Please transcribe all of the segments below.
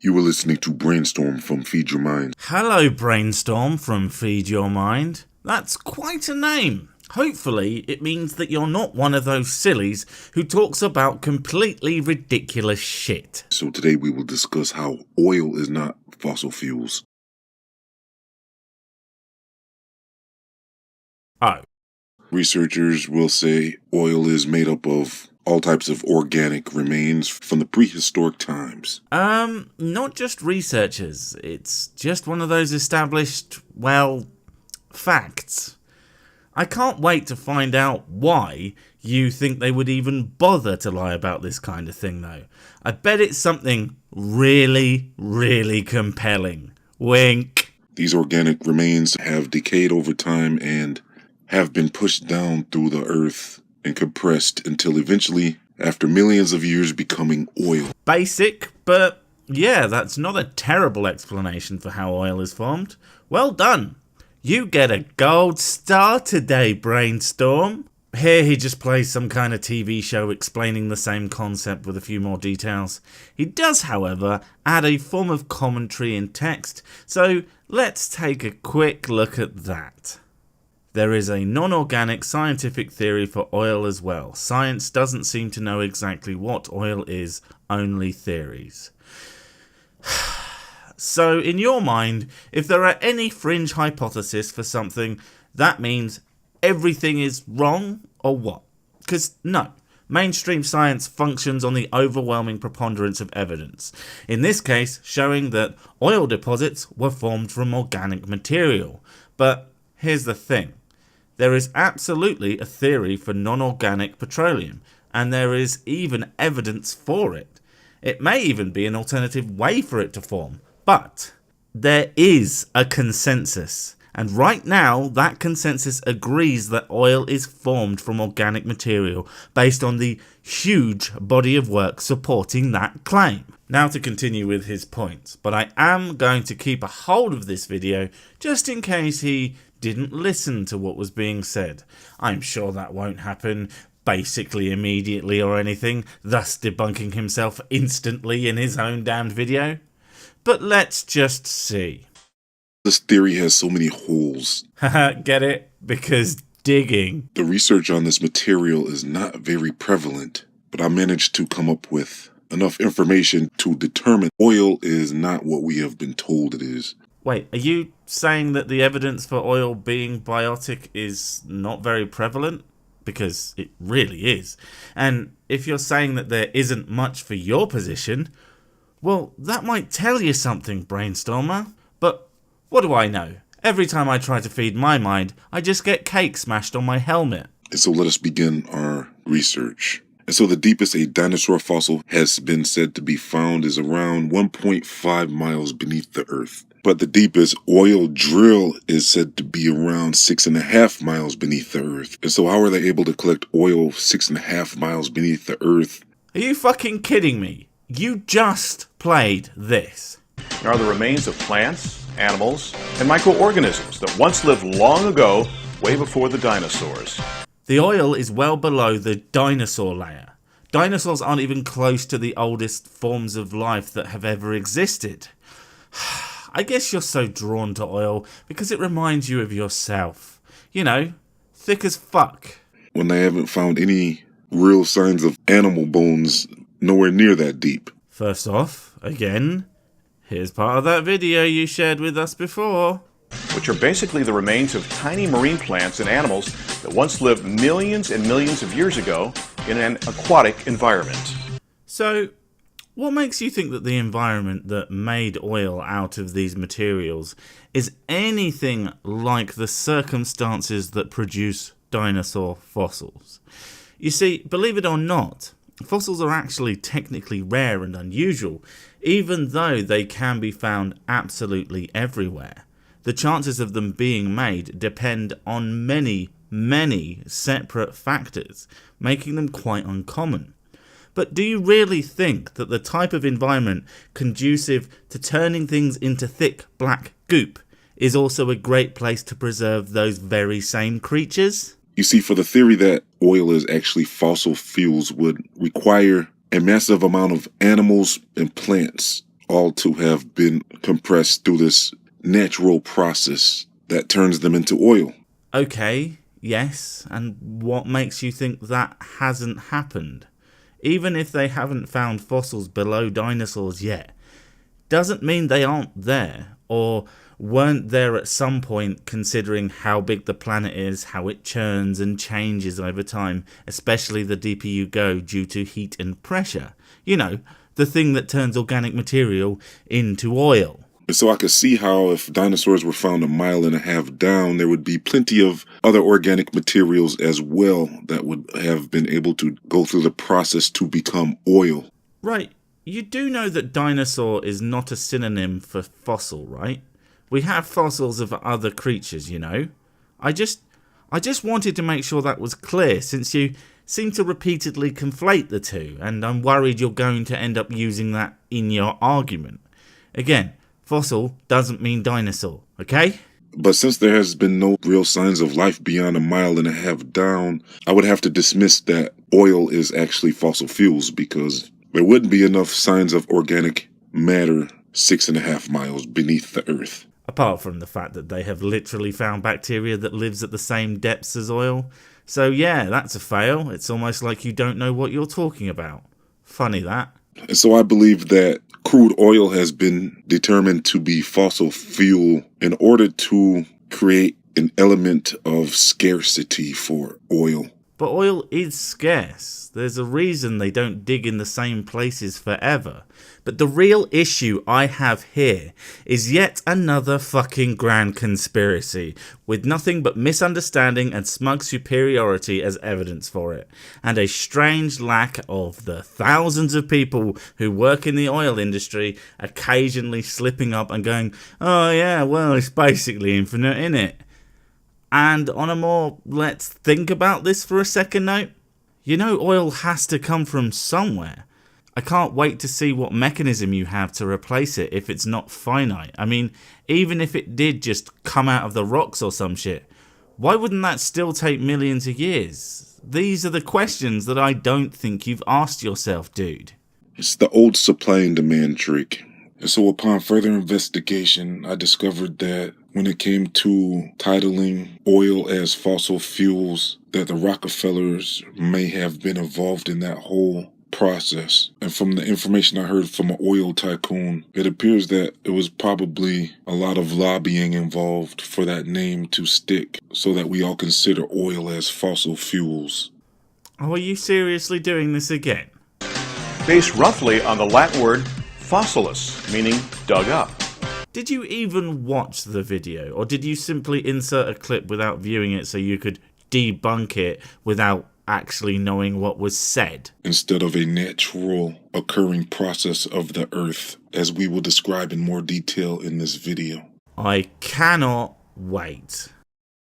You were listening to Brainstorm from Feed Your Mind. Hello, Brainstorm from Feed Your Mind. That's quite a name. Hopefully, it means that you're not one of those sillies who talks about completely ridiculous shit. So today we will discuss how oil is not fossil fuels. Oh. Researchers will say oil is made up of all types of organic remains from the prehistoric times. Not just researchers. It's just one of those established, facts. I can't wait to find out why you think they would even bother to lie about this kind of thing, though. I bet it's something really, really compelling. Wink. These organic remains have decayed over time and have been pushed down through the earth and compressed until eventually, after millions of years, becoming oil. Basic, but yeah, that's not a terrible explanation for how oil is formed. Well done. You get a gold star today, Brainstorm. Here he just plays some kind of TV show explaining the same concept with a few more details. He does, however, add a form of commentary in text, so let's take a quick look at that. There is a non-organic scientific theory for oil as well. Science doesn't seem to know exactly what oil is, only theories. So, in your mind, if there are any fringe hypotheses for something, that means everything is wrong, or what? Because, no. Mainstream science functions on the overwhelming preponderance of evidence. In this case, showing that oil deposits were formed from organic material. But here's the thing. There is absolutely a theory for non-organic petroleum, and there is even evidence for it. It may even be an alternative way for it to form. But there is a consensus, and right now that consensus agrees that oil is formed from organic material based on the huge body of work supporting that claim. Now to continue with his points, but I am going to keep a hold of this video just in case he didn't listen to what was being said. I'm sure that won't happen basically immediately or anything, thus debunking himself instantly in his own damned video. But let's just see. This theory has so many holes. Haha, get it? Because digging. The research on this material is not very prevalent, but I managed to come up with enough information to determine oil is not what we have been told it is. Wait, are you saying that the evidence for oil being biotic is not very prevalent? Because it really is. And if you're saying that there isn't much for your position, well, that might tell you something, Brainstormer. But what do I know? Every time I try to feed my mind, I just get cake smashed on my helmet. And so let us begin our research. And so the deepest a dinosaur fossil has been said to be found is around 1.5 miles beneath the earth. But the deepest oil drill is said to be around 6.5 miles beneath the earth. And so how are they able to collect oil 6.5 miles beneath the earth? Are you fucking kidding me? You just played this. Are the remains of plants, animals, and microorganisms that once lived long ago, way before the dinosaurs. The oil is well below the dinosaur layer. Dinosaurs aren't even close to the oldest forms of life that have ever existed. I guess you're so drawn to oil because it reminds you of yourself. You know, thick as fuck. When they haven't found any real signs of animal bones nowhere near that deep. First off, again, here's part of that video you shared with us before. Which are basically the remains of tiny marine plants and animals that once lived millions and millions of years ago in an aquatic environment. So, what makes you think that the environment that made oil out of these materials is anything like the circumstances that produce dinosaur fossils? You see, believe it or not, fossils are actually technically rare and unusual, even though they can be found absolutely everywhere. The chances of them being made depend on many, many separate factors, making them quite uncommon. But do you really think that the type of environment conducive to turning things into thick black goop is also a great place to preserve those very same creatures? You see, for the theory that oil is actually fossil fuels would require a massive amount of animals and plants all to have been compressed through this natural process that turns them into oil. Okay, yes, and what makes you think that hasn't happened? Even if they haven't found fossils below dinosaurs yet, doesn't mean they aren't there, or weren't there at some point, considering how big the planet is, how it churns and changes over time, especially the deeper you go due to heat and pressure. You know, the thing that turns organic material into oil. And so I could see how if dinosaurs were found 1.5 miles down, there would be plenty of other organic materials as well that would have been able to go through the process to become oil. Right, you do know that dinosaur is not a synonym for fossil, right? We have fossils of other creatures, you know. I just wanted to make sure that was clear, since you seem to repeatedly conflate the two, and I'm worried you're going to end up using that in your argument. Again, fossil doesn't mean dinosaur, okay? But since there has been no real signs of life beyond 1.5 miles down, I would have to dismiss that oil is actually fossil fuels, because there wouldn't be enough signs of organic matter 6.5 miles beneath the earth. Apart from the fact that they have literally found bacteria that lives at the same depths as oil. So yeah, that's a fail. It's almost like you don't know what you're talking about. Funny that. And so I believe that crude oil has been determined to be fossil fuel in order to create an element of scarcity for oil. But oil is scarce. There's a reason they don't dig in the same places forever. But the real issue I have here is yet another fucking grand conspiracy, with nothing but misunderstanding and smug superiority as evidence for it, and a strange lack of the thousands of people who work in the oil industry occasionally slipping up and going, oh yeah, well, it's basically infinite, innit? And on a more let's think about this for a second note, you know oil has to come from somewhere. I can't wait to see what mechanism you have to replace it if it's not finite. I mean, even if it did just come out of the rocks or some shit, why wouldn't that still take millions of years? These are the questions that I don't think you've asked yourself, dude. It's the old supply and demand trick. And so upon further investigation, I discovered that when it came to titling oil as fossil fuels, that the Rockefellers may have been involved in that whole process. And from the information I heard from an oil tycoon, it appears that it was probably a lot of lobbying involved for that name to stick, so that we all consider oil as fossil fuels. Oh, are you seriously doing this again? Based roughly on the Latin word fossilis, meaning dug up. Did you even watch the video, or did you simply insert a clip without viewing it so you could debunk it without actually knowing what was said? Instead of a natural occurring process of the earth, as we will describe in more detail in this video. I cannot wait.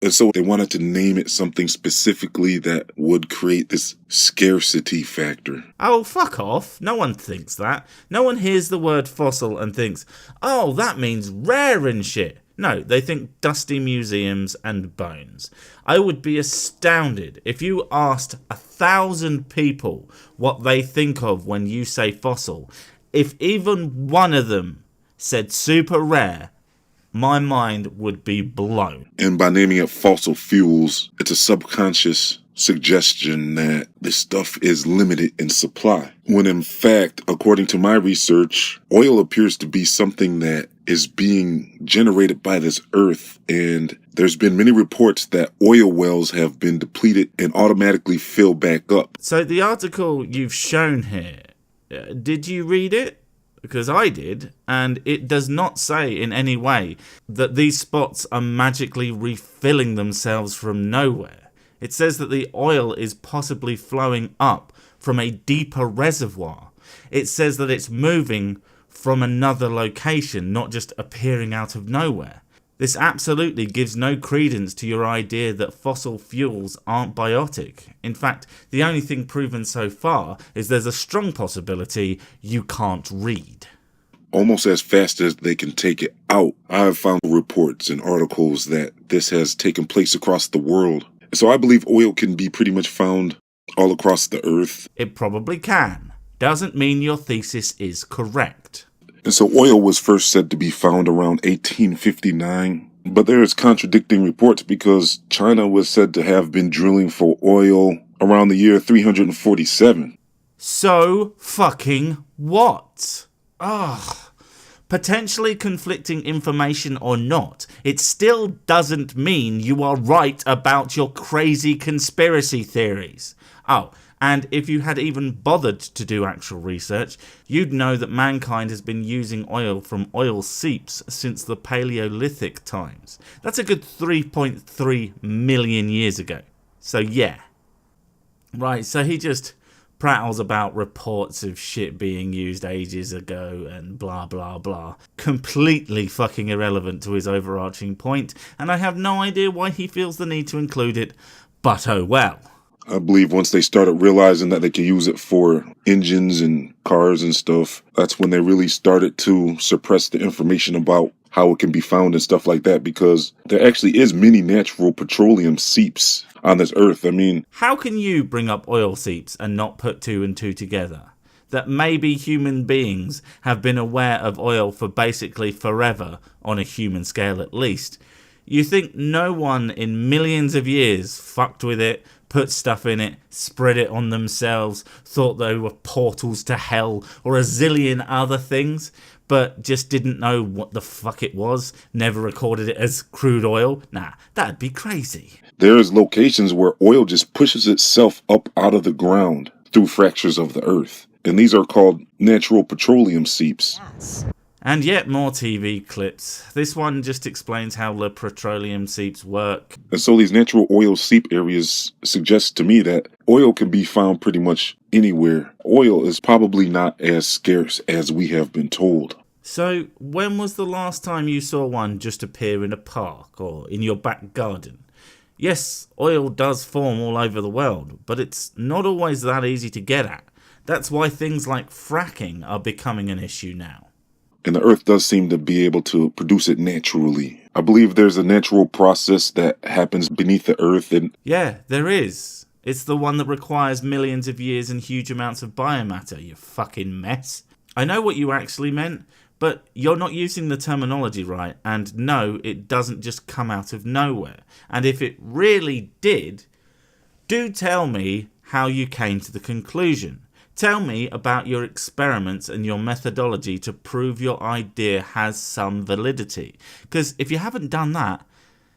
And so they wanted to name it something specifically that would create this scarcity factor. Oh, fuck off. No one thinks that. No one hears the word fossil and thinks, oh, that means rare and shit. No, they think dusty museums and bones. I would be astounded if you asked 1,000 people what they think of when you say fossil. If even one of them said super rare, my mind would be blown. And by naming it fossil fuels, it's a subconscious suggestion that this stuff is limited in supply. When in fact, according to my research, oil appears to be something that is being generated by this earth. And there's been many reports that oil wells have been depleted and automatically fill back up. So the article you've shown here, did you read it? Because I did, and it does not say in any way that these spots are magically refilling themselves from nowhere. It says that the oil is possibly flowing up from a deeper reservoir. It says that it's moving from another location, not just appearing out of nowhere. This absolutely gives no credence to your idea that fossil fuels aren't biotic. In fact, the only thing proven so far is there's a strong possibility you can't read. Almost as fast as they can take it out, I have found reports and articles that this has taken place across the world. So I believe oil can be pretty much found all across the earth. It probably can. Doesn't mean your thesis is correct. And so oil was first said to be found around 1859. But there is contradicting reports because China was said to have been drilling for oil around the year 347. So fucking what? Ugh. Potentially conflicting information or not, it still doesn't mean you are right about your crazy conspiracy theories. Oh, and if you had even bothered to do actual research, you'd know that mankind has been using oil from oil seeps since the Paleolithic times. That's a good 3.3 million years ago. So yeah. Right, so he just prattles about reports of shit being used ages ago and blah blah blah. Completely fucking irrelevant to his overarching point, and I have no idea why he feels the need to include it, but oh well. I believe once they started realizing that they could use it for engines and cars and stuff, that's when they really started to suppress the information about how it can be found and stuff like that, because there actually is many natural petroleum seeps on this earth. I mean, how can you bring up oil seeps and not put two and two together? That maybe human beings have been aware of oil for basically forever, on a human scale at least. You think no one in millions of years fucked with it, put stuff in it, spread it on themselves, thought they were portals to hell or a zillion other things, but just didn't know what the fuck it was, never recorded it as crude oil? Nah, that'd be crazy. There's locations where oil just pushes itself up out of the ground through fractures of the earth. And these are called natural petroleum seeps. And yet more TV clips. This one just explains how the petroleum seeps work. And so these natural oil seep areas suggest to me that oil can be found pretty much anywhere. Oil is probably not as scarce as we have been told. So when was the last time you saw one just appear in a park or in your back garden? Yes, oil does form all over the world, but it's not always that easy to get at. That's why things like fracking are becoming an issue now. And the earth does seem to be able to produce it naturally. I believe there's a natural process that happens beneath the earth. And yeah, there is. It's the one that requires millions of years and huge amounts of biomatter, you fucking mess. I know what you actually meant, but you're not using the terminology right. And no, it doesn't just come out of nowhere. And if it really did, do tell me how you came to the conclusion. Tell me about your experiments and your methodology to prove your idea has some validity. Because if you haven't done that,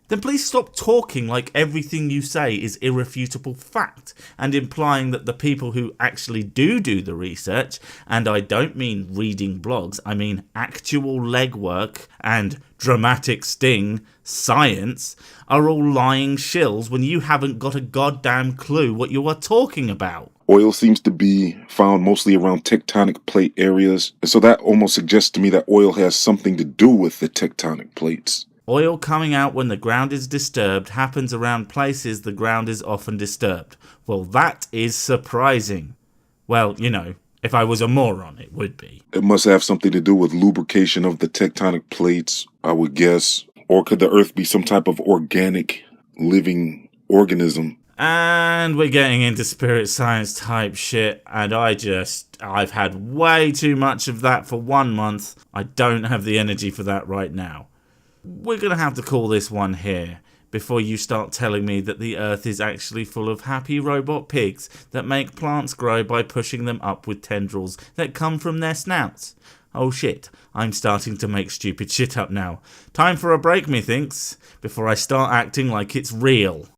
then please stop talking like everything you say is irrefutable fact and implying that the people who actually do the research, and I don't mean reading blogs, I mean actual legwork and dramatic sting, science, are all lying shills when you haven't got a goddamn clue what you are talking about. Oil seems to be found mostly around tectonic plate areas, and so that almost suggests to me that oil has something to do with the tectonic plates. Oil coming out when the ground is disturbed happens around places the ground is often disturbed. Well, that is surprising. Well, you know, if I was a moron, it would be. It must have something to do with lubrication of the tectonic plates, I would guess. Or could the Earth be some type of organic, living organism? And we're getting into spirit science type shit, and I've had way too much of that for 1 month. I don't have the energy for that right now. We're going to have to call this one here before you start telling me that the Earth is actually full of happy robot pigs that make plants grow by pushing them up with tendrils that come from their snouts. Oh shit, I'm starting to make stupid shit up now. Time for a break, methinks, before I start acting like it's real.